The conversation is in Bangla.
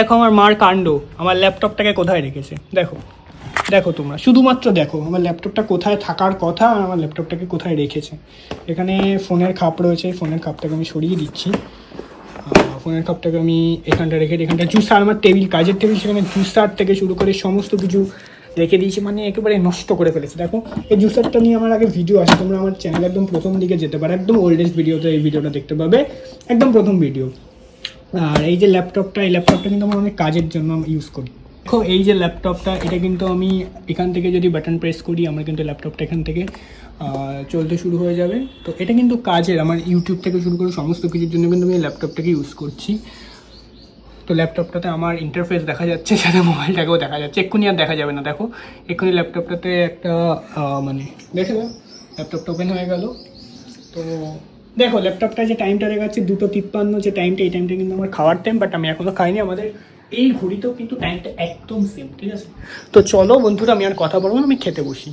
দেখো আমার মার কাণ্ড, আমার ল্যাপটপটাকে কোথায় রেখেছে। দেখো দেখো তোমরা শুধুমাত্র দেখো আমার ল্যাপটপটা কোথায় থাকার কথা আর আমার ল্যাপটপটাকে কোথায় রেখেছে। এখানে ফোনের খাপ রয়েছে, ফোনের খাপটাকে আমি সরিয়ে দিচ্ছি। ফোনের কাপটাকে আমি এখানটা রেখে এখানটা জুসার, আমার টেবিল, কাজের টেবিল, সেখানে জুসার থেকে শুরু করে সমস্ত কিছু রেখে দিয়েছি, মানে একেবারে নষ্ট করে ফেলেছে। দেখো এই জুসারটা নিয়ে আমার আগে ভিডিও আছে, তোমরা আমার চ্যানেল একদম প্রথম দিকে যেতে পারো, একদম ওল্ডেস্ট ভিডিওতে এই ভিডিওটা দেখতে পাবে, একদম প্রথম ভিডিও। আর এই যে ল্যাপটপটা, এই ল্যাপটপটা কিন্তু আমার অনেক কাজের জন্য আমি ইউজ করি। দেখো এই যে ল্যাপটপটা, এটা কিন্তু আমি এখান থেকে যদি বাটন প্রেস করি আমার কিন্তু ল্যাপটপটা এখান থেকে চলতে শুরু হয়ে যাবে। তো এটা কিন্তু কাজের, আমার ইউটিউব থেকে শুরু করে সমস্ত কিছুর জন্য কিন্তু আমি ল্যাপটপটাকে ইউজ করছি। তো ল্যাপটপটাতে আমার ইন্টারফেস দেখা যাচ্ছে, সাথে মোবাইলটাকেও দেখা যাচ্ছে। এক্ষুনি আর দেখা যাবে না, দেখো এক্ষুনি ল্যাপটপটাতে একটা মানে দেখে দাও, ল্যাপটপটা ওপেন হয়ে গেল। তো দেখো ল্যাপটপটা যে টাইমটা দেখাচ্ছে 2:53, যে টাইমটা, এই টাইমটা কিন্তু আমার খাওয়ার টাইম, বাট আমি এখনও খাইনি। আমাদের এই ঘড়িতেও কিন্তু টাইমটা একদম সেম, ঠিক আছে। তো চলো বন্ধুরা, আমি আর কথা বলবো না, আমি খেতে বসি।